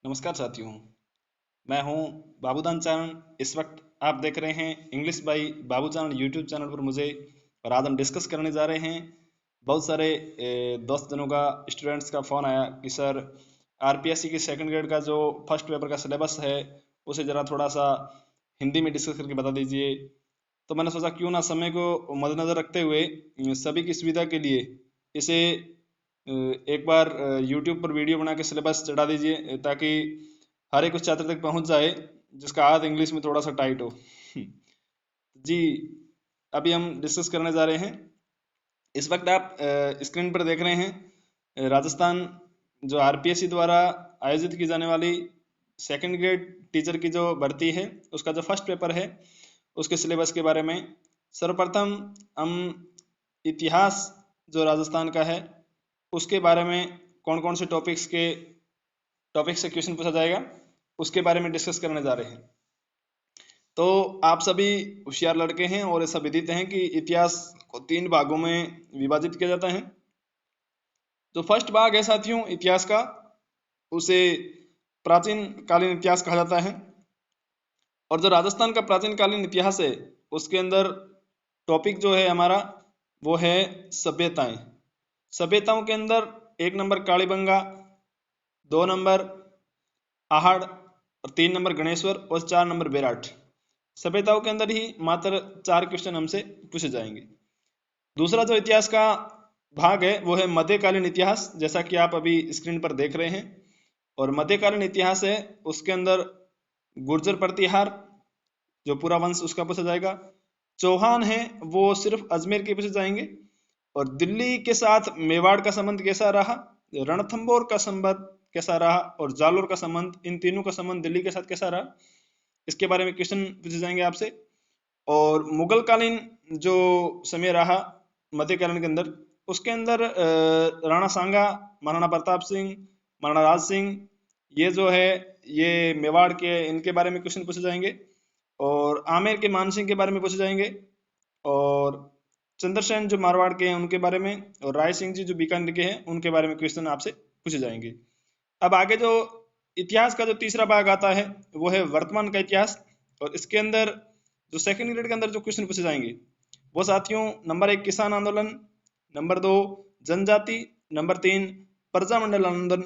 नमस्कार साथियों। मैं हूं बाबूदान चैनल। इस वक्त आप देख रहे हैं English by Babu channel YouTube channel पर मुझे। और आज हम डिस्कस करने जा रहे हैं। बहुत सारे दोस्त जनों का, स्टूडेंट्स का फ़ोन आया कि सर आरपीएससी की सेकंड ग्रेड का जो फर्स्ट पेपर का सिलेबस है उसे ज़रा थोड़ा सा हिंदी में डिस्कस करके बता दीजिए। तो मैंने सोचा क्यों ना समय को मद्देनज़र रखते हुए सभी की सुविधा के लिए इसे एक बार यूट्यूब पर वीडियो बना के सिलेबस चढ़ा दीजिए ताकि हर एक उस छात्र तक पहुंच जाए जिसका हाथ इंग्लिश में थोड़ा सा टाइट हो। जी, अभी हम डिस्कस करने जा रहे हैं। इस वक्त आप स्क्रीन पर देख रहे हैं राजस्थान जो आरपीएससी द्वारा आयोजित की जाने वाली सेकंड ग्रेड टीचर की जो भर्ती है उसका जो फर्स्ट पेपर है उसके सिलेबस के बारे में। सर्वप्रथम हम इतिहास जो राजस्थान का है उसके बारे में कौन कौन से टॉपिक से क्वेश्चन पूछा जाएगा उसके बारे में डिस्कस करने जा रहे हैं। तो आप सभी होशियार लड़के हैं और ऐसा विदित हैं कि इतिहास को 3 भागों में विभाजित किया जाता है। जो फर्स्ट भाग है साथियों इतिहास का, उसे प्राचीन कालीन इतिहास कहा जाता है। और जो राजस्थान का प्राचीन कालीन इतिहास है उसके अंदर टॉपिक जो है हमारा वो है सभ्यताएं। सभ्यताओं के अंदर 1 नंबर कालीबंगा, 2 नंबर आहड़ और 3 नंबर गणेश्वर और 4 नंबर बेराट। सभ्यताओं के अंदर ही मात्र 4 क्वेश्चन हमसे पूछे जाएंगे। दूसरा जो इतिहास का भाग है वो है मध्यकालीन इतिहास, जैसा कि आप अभी स्क्रीन पर देख रहे हैं। और मध्यकालीन इतिहास है उसके अंदर गुर्जर प्रतिहार जो पूरा वंश उसका पूछा जाएगा। चौहान है वो सिर्फ अजमेर के पूछे जाएंगे। और दिल्ली के साथ मेवाड़ का संबंध कैसा रहा, रणथंबोर का संबंध कैसा रहा और जालोर का संबंध, इन तीनों का संबंध दिल्ली के साथ कैसा रहा, इसके बारे में क्वेश्चन पूछे जाएंगे आपसे। और मुगल कालीन जो समय रहा मध्यकालीन के अंदर उसके अंदर राणा सांगा, महाराणा प्रताप सिंह, महाराणा राज सिंह, ये जो है ये मेवाड़ के, इनके बारे में क्वेश्चन पूछे जाएंगे। और आमेर के मान सिंह के बारे में पूछे जाएंगे। और चंद्रसेन जो मारवाड़ के हैं उनके बारे में, और राय सिंह जी जो बीकानेर के हैं उनके बारे में क्वेश्चन आपसे पूछे जाएंगे। अब आगे जो इतिहास का जो तीसरा भाग आता है वो है वर्तमान का इतिहास। और इसके अंदर जो सेकंड ग्रेड के अंदर जो क्वेश्चन पूछे जाएंगे वो साथियों नंबर 1 किसान आंदोलन, नंबर 2 जनजाति, नंबर 3 प्रजामंडल आंदोलन,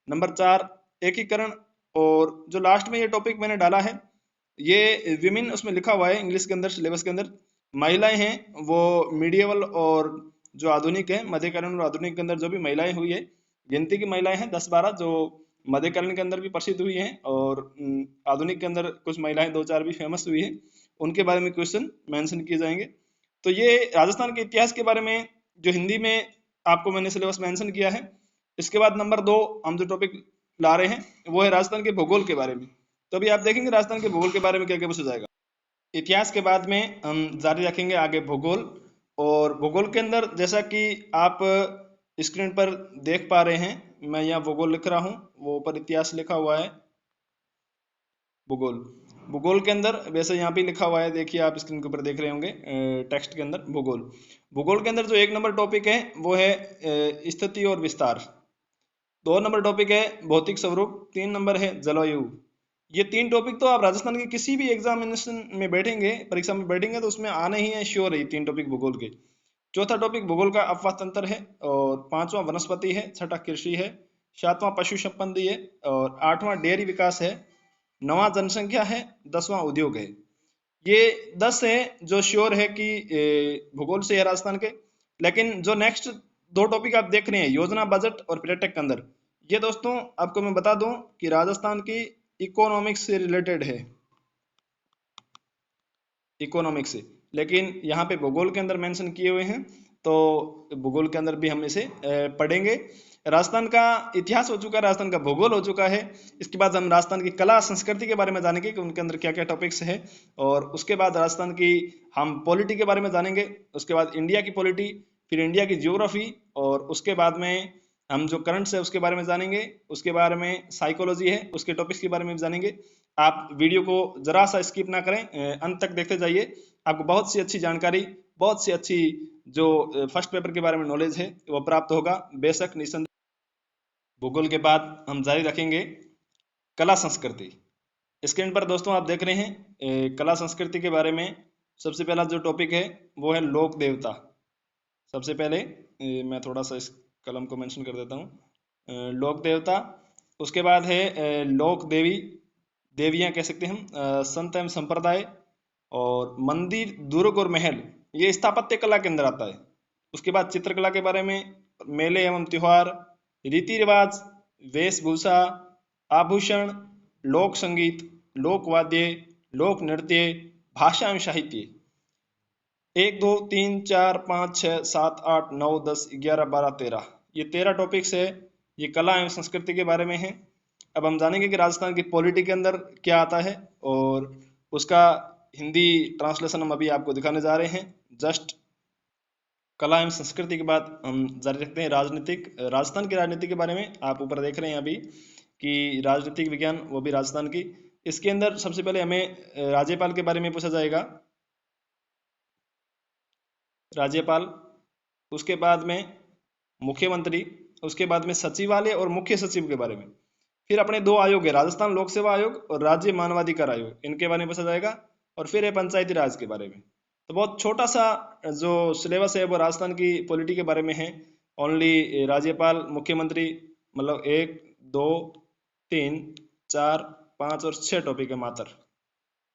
नंबर 4 एकीकरण। और जो लास्ट में ये टॉपिक मैंने डाला है ये विमेन उसमें लिखा हुआ है इंग्लिश के अंदर सिलेबस के अंदर। महिलाएं हैं वो मीडिएवल और जो आधुनिक है, मध्यकालीन और आधुनिक के अंदर जो भी महिलाएं हुई है, गिनती की महिलाएं हैं 10-12 जो मध्यकालीन के अंदर भी प्रसिद्ध हुई हैं और आधुनिक के अंदर कुछ महिलाएं 2-4 भी फेमस हुई हैं, उनके बारे में क्वेश्चन मेंशन किए जाएंगे। तो ये राजस्थान के इतिहास के बारे में जो हिंदी में आपको मैंने सिलेबस मेंशन किया है। इसके बाद नंबर 2 हम जो टॉपिक ला रहे हैं वो है राजस्थान के भूगोल के बारे में। तो अभी आप देखेंगे राजस्थान के भूगोल के बारे में क्या क्या पूछा जाएगा। इतिहास के बाद में हम जारी रखेंगे आगे भूगोल। और भूगोल के अंदर जैसा कि आप स्क्रीन पर देख पा रहे हैं, मैं यहाँ भूगोल लिख रहा हूँ, वो ऊपर इतिहास लिखा हुआ है। भूगोल, भूगोल के अंदर वैसे यहाँ पे लिखा हुआ है, देखिए आप स्क्रीन के ऊपर देख रहे होंगे टेक्स्ट के अंदर भूगोल। भूगोल के अंदर जो 1 नंबर टॉपिक है वो है स्थिति और विस्तार। 2 नंबर टॉपिक है भौतिक स्वरूप। 3 नंबर है जलवायु। ये 3 टॉपिक तो आप राजस्थान के किसी भी एग्जामिनेशन में बैठेंगे, परीक्षा में बैठेंगे तो उसमें आने ही है, श्योर है ये 3 टॉपिक भूगोल के। चौथा टॉपिक भूगोल का अपवाह तंत्र है। और 5वां वनस्पति है। 6ठा कृषि है। 7वां पशु संपत्ति है। और 8वां डेयरी विकास है। 9वां जनसंख्या है। 10वां उद्योग है। ये 10 है जो श्योर है कि भूगोल से है राजस्थान के। लेकिन जो नेक्स्ट 2 टॉपिक आप देख रहे हैं योजना, बजट और पर्यटक के अंदर, ये दोस्तों आपको मैं बता दूं कि राजस्थान की इकोनॉमिक्स से रिलेटेड है, इकोनॉमिक्स से। लेकिन यहाँ पे भूगोल के अंदर मेंशन किए हुए हैं तो भूगोल के अंदर भी हम इसे पढ़ेंगे। राजस्थान का इतिहास हो चुका है, राजस्थान का भूगोल हो चुका है। इसके बाद हम राजस्थान की कला संस्कृति के बारे में जानेंगे कि उनके अंदर क्या क्या टॉपिक्स है। और उसके बाद राजस्थान की हम पॉलिटी के बारे में जानेंगे। उसके बाद इंडिया की पॉलिटी, फिर इंडिया की जियोग्राफी, और उसके बाद में हम जो करंट्स है उसके बारे में जानेंगे। उसके बारे में साइकोलॉजी है उसके टॉपिक्स के बारे में जानेंगे। आप वीडियो को जरा सा स्किप ना करें, अंत तक देखते जाइए। आपको बहुत सी अच्छी जानकारी, बहुत सी अच्छी जो फर्स्ट पेपर के बारे में नॉलेज है वो प्राप्त होगा बेशक निसंदेह। भूगोल के बाद हम जारी रखेंगे कला संस्कृति। स्क्रीन पर दोस्तों आप देख रहे हैं कला संस्कृति के बारे में सबसे पहला जो टॉपिक है वो है लोक देवता। सबसे पहले मैं थोड़ा सा इस कलम को मेंशन कर देता हूँ। लोक देवता, उसके बाद है लोक देवी, देवियाँ कह सकते हैं हम, संत एवं संप्रदाय, और मंदिर, दुर्ग और महल, ये स्थापत्य कला के अंदर आता है। उसके बाद चित्रकला के बारे में, मेले एवं त्योहार, रीति रिवाज, वेशभूषा, आभूषण, लोक संगीत, लोक वाद्य, लोक नृत्य, भाषा एवं साहित्य। 1 2 3 4 5 6 7 8 9 10 11 12 13, ये 13 टॉपिक्स है, ये कला एवं संस्कृति के बारे में है। अब हम जानेंगे कि राजस्थान की पॉलिटी के अंदर क्या आता है और उसका हिंदी ट्रांसलेशन हम अभी आपको दिखाने जा रहे हैं। जस्ट कला एवं संस्कृति के बाद हम जारी रखते हैं राजस्थान की राजनीति के बारे में। आप ऊपर देख रहे हैं अभी कि राजनीतिक विज्ञान, वो भी राजस्थान की। इसके अंदर सबसे पहले हमें राज्यपाल के बारे में पूछा जाएगा, राज्यपाल, उसके बाद में मुख्यमंत्री, उसके बाद में सचिवालय और मुख्य सचिव के बारे में। फिर अपने 2 आयोग है, राजस्थान लोक सेवा आयोग और राज्य मानवाधिकार आयोग, इनके बारे में पूछा जाएगा। और फिर है पंचायती राज के बारे में। तो बहुत छोटा सा जो सिलेबस है वो राजस्थान की पॉलिटी के बारे में है। ओनली राज्यपाल, मुख्यमंत्री, मतलब 1 2 3 4 5 और 6 टॉपिक है मात्र।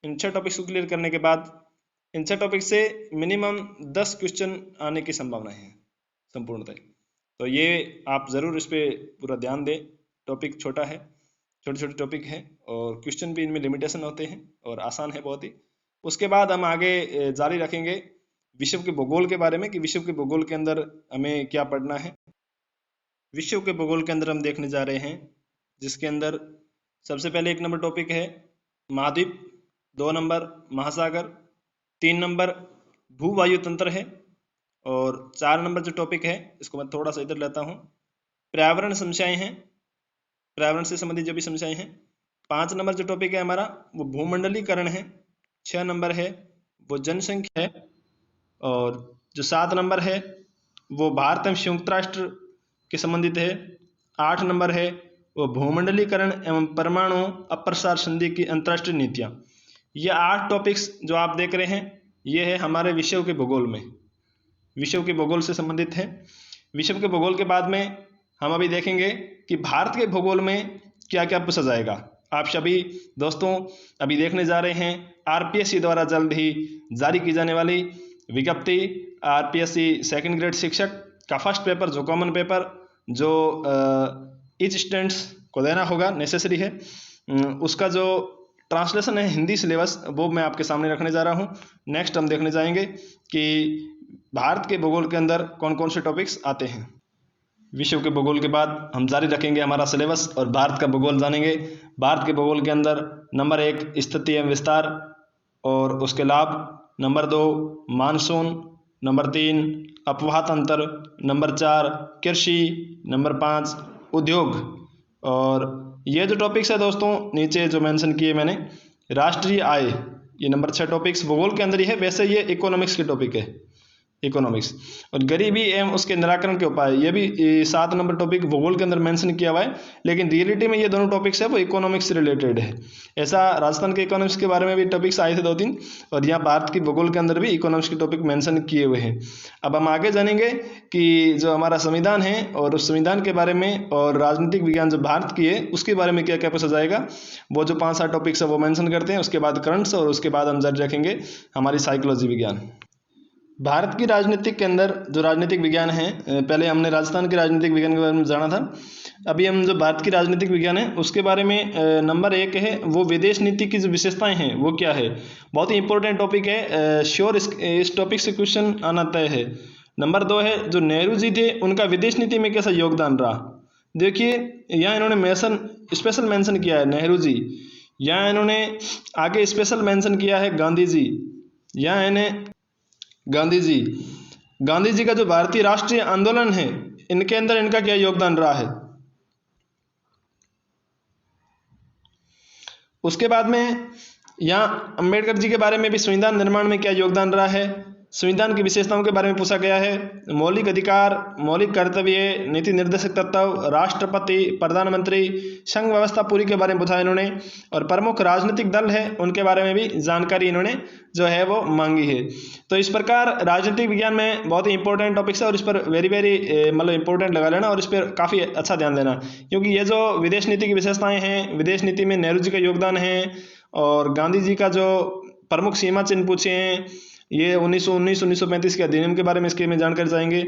इन 6 टॉपिक्स को क्लियर करने के बाद इन 6 टॉपिक से मिनिमम 10 क्वेश्चन आने की संभावना है संपूर्णतः। तो ये आप ज़रूर इस पर पूरा ध्यान दें। टॉपिक छोटा है, छोटे छोटे टॉपिक है और क्वेश्चन भी इनमें लिमिटेशन होते हैं और आसान है बहुत ही। उसके बाद हम आगे जारी रखेंगे विश्व के भूगोल के बारे में कि विश्व के भूगोल के अंदर हमें क्या पढ़ना है। विश्व के भूगोल के अंदर हम देखने जा रहे हैं, जिसके अंदर सबसे पहले 1 नंबर टॉपिक है महाद्वीप, 2 नंबर महासागर, 3 नंबर भूवायु तंत्र है, और 4 नंबर जो टॉपिक है, इसको मैं थोड़ा सा इधर लेता हूँ, पर्यावरण समस्याएं हैं, पर्यावरण से संबंधित जो भी समस्याएं हैं। 5 नंबर जो टॉपिक है हमारा वो भूमंडलीकरण है। 6 नंबर है वो जनसंख्या है, और जो 7 नंबर है वो भारत एवं संयुक्त राष्ट्र के संबंधित है। 8 नंबर है वो भूमंडलीकरण एवं परमाणु अप्रसार संधि की अंतर्राष्ट्रीय नीतियाँ। ये 8 टॉपिक्स जो आप देख रहे हैं ये है हमारे विश्व के भूगोल में, विश्व के भूगोल से संबंधित है। विश्व के भूगोल के बाद में हम अभी देखेंगे कि भारत के भूगोल में क्या क्या पूछा जाएगा। आप सभी दोस्तों अभी देखने जा रहे हैं आरपीएससी द्वारा जल्द ही जारी की जाने वाली विज्ञप्ति, आरपीएससी सेकंड ग्रेड शिक्षक का फर्स्ट पेपर, जो कॉमन पेपर जो ईच स्टूडेंट्स को देना होगा, नेसेसरी है, उसका जो ट्रांसलेशन है हिंदी सिलेबस, वो मैं आपके सामने रखने जा रहा हूँ। नेक्स्ट हम देखने जाएंगे कि भारत के भूगोल के अंदर कौन कौन से टॉपिक्स आते हैं। विश्व के भूगोल के बाद हम जारी रखेंगे हमारा सिलेबस और भारत का भूगोल जानेंगे। भारत के भूगोल के अंदर नंबर 1 स्थिति एवं विस्तार और उसके लाभ, नंबर 2 मानसून, नंबर 3 अपवाह तंत्र, नंबर 4 कृषि, नंबर 5 उद्योग। और ये जो टॉपिक्स है दोस्तों नीचे जो मेंशन किए मैंने, राष्ट्रीय आय, ये नंबर 6 टॉपिक्स भूगोल के अंदर ही है। वैसे ये इकोनॉमिक्स के टॉपिक है, इकोनॉमिक्स। और गरीबी एवं उसके निराकरण के उपाय, ये भी 7 नंबर टॉपिक भूगोल के अंदर मेंशन किया हुआ है, लेकिन रियलिटी में ये दोनों टॉपिक्स है वो इकोनॉमिक्स से रिलेटेड है। ऐसा राजस्थान के इकोनॉमिक्स के बारे में भी टॉपिक्स आए थे 2-3, और यहाँ भारत की भूगोल के अंदर भी इकोनॉमिक्स के टॉपिक मेंशन किए हुए हैं। अब हम आगे जानेंगे कि जो हमारा संविधान है और उस संविधान के बारे में और राजनीतिक विज्ञान जो भारत की है उसके बारे में क्या क्या पूछा जाएगा। वो जो 5-7 टॉपिक्स है वो मेंशन करते हैं, उसके बाद करंट्स, और उसके बाद हम जारी रखेंगे हमारी साइकोलॉजी विज्ञान। भारत की राजनीतिक के अंदर जो राजनीतिक विज्ञान है, पहले हमने राजस्थान के राजनीतिक विज्ञान के बारे में जाना था, अभी हम जो भारत की राजनीतिक विज्ञान है उसके बारे में नंबर 1 है वो विदेश नीति की जो विशेषताएं हैं वो क्या है। बहुत ही इंपॉर्टेंट टॉपिक है, श्योर इस टॉपिक से क्वेश्चन आना तय है। नंबर 2 है जो नेहरू जी थे उनका विदेश नीति में कैसा योगदान रहा। देखिए यहाँ इन्होंने स्पेशल मेंशन किया है नेहरू जी, यहाँ इन्होंने आगे स्पेशल मेंशन किया है गांधी जी, यहाँ इन्हें गांधी जी का जो भारतीय राष्ट्रीय आंदोलन है इनके अंदर इनका क्या योगदान रहा है। उसके बाद में यहाँ अंबेडकर जी के बारे में भी संविधान निर्माण में क्या योगदान रहा है, संविधान की विशेषताओं के बारे में पूछा गया है, मौलिक अधिकार, मौलिक कर्तव्य, नीति निर्देशक तत्व, राष्ट्रपति, प्रधानमंत्री, संघ व्यवस्था पूरी के बारे में पूछा इन्होंने, और प्रमुख राजनीतिक दल है उनके बारे में भी जानकारी इन्होंने जो है वो मांगी है। तो इस प्रकार राजनीतिक विज्ञान में बहुत ही इंपॉर्टेंट टॉपिक्स है और इस पर वेरी मतलब इंपॉर्टेंट लगा लेना और इस पर काफ़ी अच्छा ध्यान देना, क्योंकि ये जो विदेश नीति की विशेषताएं हैं, विदेश नीति में नेहरू जी का योगदान है और गांधी जी का जो प्रमुख सीमा चिन्ह पूछे हैं, ये 1919-1935 के अधिनियम के बारे में इसके में जानकारी जाएंगे,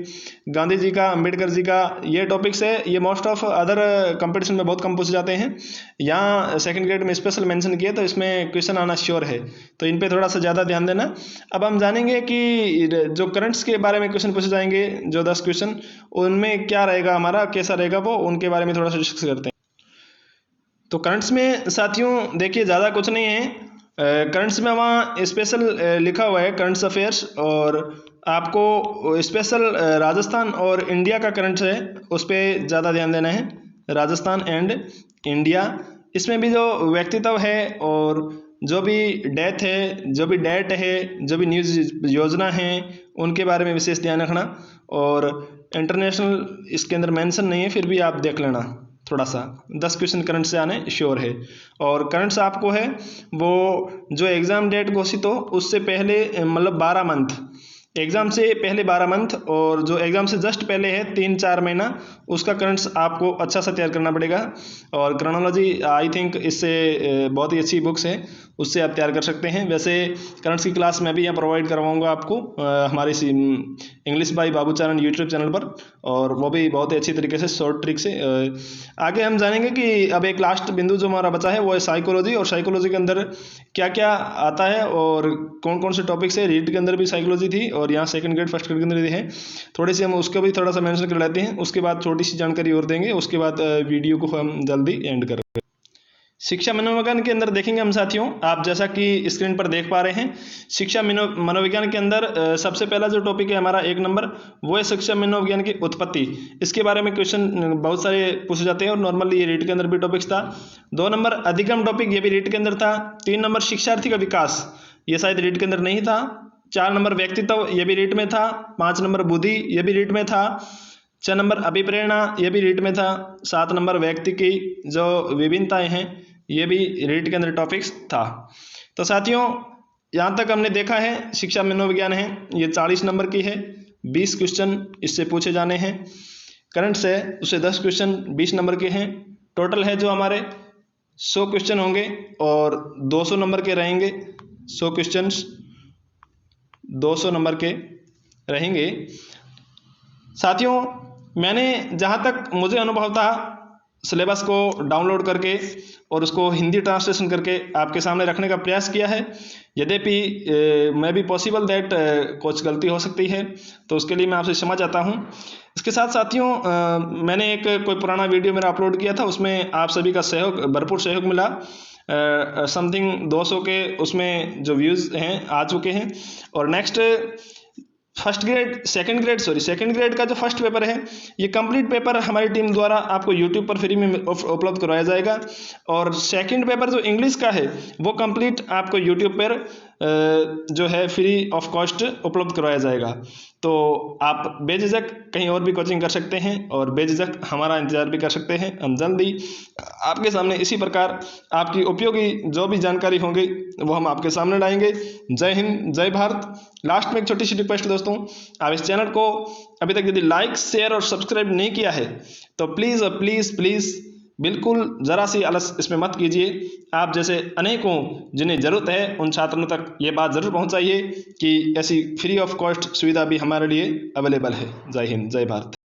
गांधी जी का, अंबेडकर जी का, ये टॉपिक्स है। ये मोस्ट ऑफ अदर कंपटीशन में बहुत कम पूछे जाते हैं, यहाँ सेकंड ग्रेड में स्पेशल मेंशन किए तो इसमें क्वेश्चन आना श्योर है, तो इन पे थोड़ा सा ज़्यादा ध्यान देना। अब हम जानेंगे कि जो करंट्स के बारे में क्वेश्चन पूछे जाएंगे, जो 10 क्वेश्चन, उनमें क्या रहेगा हमारा, कैसा रहेगा वो, उनके बारे में थोड़ा सा डिस्कस करते हैं। तो करंट्स में साथियों देखिए ज़्यादा कुछ नहीं है, करंट्स में वहाँ स्पेशल लिखा हुआ है करंट्स अफेयर्स, और आपको स्पेशल राजस्थान और इंडिया का करंट्स है उस पर ज़्यादा ध्यान देना है, राजस्थान एंड इंडिया। इसमें भी जो व्यक्तित्व है और जो भी डेथ है, जो भी डेट है, जो भी न्यूज़ योजना है, उनके बारे में विशेष ध्यान रखना। और इंटरनेशनल इसके अंदर मेंशन नहीं है, फिर भी आप देख लेना थोड़ा सा, 10 क्वेश्चन करंट से आने श्योर है। और करंट्स आपको है वो जो एग्ज़ाम डेट घोषित हो उससे पहले मतलब 12 मंथ, एग्ज़ाम से पहले 12 मंथ, और जो एग्ज़ाम से जस्ट पहले है 3-4 महीना, उसका करंट्स आपको अच्छा सा तैयार करना पड़ेगा। और क्रोनोलॉजी आई थिंक इससे बहुत ही अच्छी बुक्स है, उससे आप तैयार कर सकते हैं। वैसे करंट्स की क्लास मैं भी यहाँ प्रोवाइड करवाऊँगा आपको हमारे English by Babu Charan YouTube channel पर, और वो भी बहुत ही अच्छी तरीके से शॉर्ट ट्रिक से। आगे हम जानेंगे कि अब एक लास्ट बिंदु जो हमारा बचा है वो है साइकोलॉजी, और साइकोलॉजी के अंदर क्या क्या आता है और कौन कौन से टॉपिक्स है। रीड के अंदर भी साइकोलॉजी थी और यहाँ सेकंड ग्रेड फर्स्ट ग्रेड के अंदर भी है, थोड़ी सी हम उसको भी थोड़ा सा मेंशन कर लेते हैं, उसके बाद छोटी सी जानकारी और देंगे, उसके बाद वीडियो को हम जल्दी एंड करेंगे। शिक्षा मनोविज्ञान के अंदर देखेंगे हम साथियों, आप जैसा कि स्क्रीन पर देख पा रहे हैं, शिक्षा मनोविज्ञान के अंदर सबसे पहला जो टॉपिक है हमारा 1 नंबर, वो है शिक्षा मनोविज्ञान की उत्पत्ति। इसके बारे में क्वेश्चन बहुत सारे पूछे जाते हैं और नॉर्मली ये रीड के अंदर भी टॉपिक्स था। 2 नंबर अधिगम टॉपिक, ये भी रीड के अंदर था। 3 नंबर शिक्षार्थी का विकास, ये शायद रीड के अंदर नहीं था। 4 नंबर व्यक्तित्व, ये भी रीड में था। 5 नंबर बुद्धि, ये भी रीड में था। 6 नंबर अभिप्रेरणा, ये भी रीड में था। 7 नंबर व्यक्ति की जो विभिन्नताएं हैं, ये भी रीड के अंदर टॉपिक्स था। तो साथियों यहाँ तक हमने देखा है शिक्षा मनोविज्ञान है, ये 40 नंबर की है, 20 क्वेश्चन इससे पूछे जाने हैं। करंट से उससे 10 क्वेश्चन 20 नंबर के हैं। टोटल है जो हमारे 100 क्वेश्चन होंगे और 200 नंबर के रहेंगे। 100 क्वेश्चंस 200 नंबर के रहेंगे। साथियों मैंने जहाँ तक मुझे अनुभव था सिलेबस को डाउनलोड करके और उसको हिंदी ट्रांसलेशन करके आपके सामने रखने का प्रयास किया है। यद्यपि मैं भी पॉसिबल दैट कुछ गलती हो सकती है, तो उसके लिए मैं आपसे क्षमा चाहता हूँ। इसके साथ साथियों मैंने एक कोई पुराना वीडियो मेरा अपलोड किया था, उसमें आप सभी का सहयोग, भरपूर सहयोग मिला। समथिंग 200 के उसमें जो व्यूज़ हैं आ चुके हैं। और नेक्स्ट सेकंड ग्रेड का जो फर्स्ट पेपर है, ये कंप्लीट पेपर हमारी टीम द्वारा आपको यूट्यूब पर फ्री में उपलब्ध करवाया जाएगा। और सेकंड पेपर जो इंग्लिश का है वो कंप्लीट आपको यूट्यूब पर जो है फ्री ऑफ कॉस्ट उपलब्ध करवाया जाएगा। तो आप बेझिझक कहीं और भी कोचिंग कर सकते हैं और बेझिझक हमारा इंतजार भी कर सकते हैं। हम जल्दी आपके सामने इसी प्रकार आपकी उपयोगी जो भी जानकारी होंगी वो हम आपके सामने लाएंगे। जय हिंद, जय भारत। लास्ट में एक छोटी सी रिक्वेस्ट दोस्तों, आप इस चैनल को अभी तक यदि लाइक, शेयर और सब्सक्राइब नहीं किया है तो प्लीज़ प्लीज़ प्लीज़ बिल्कुल ज़रा सी आलस इसमें मत कीजिए। आप जैसे अनेकों जिन्हें ज़रूरत है उन छात्रों तक ये बात ज़रूर पहुंचाइए कि ऐसी फ्री ऑफ कॉस्ट सुविधा भी हमारे लिए अवेलेबल है। जय हिंद, जय भारत।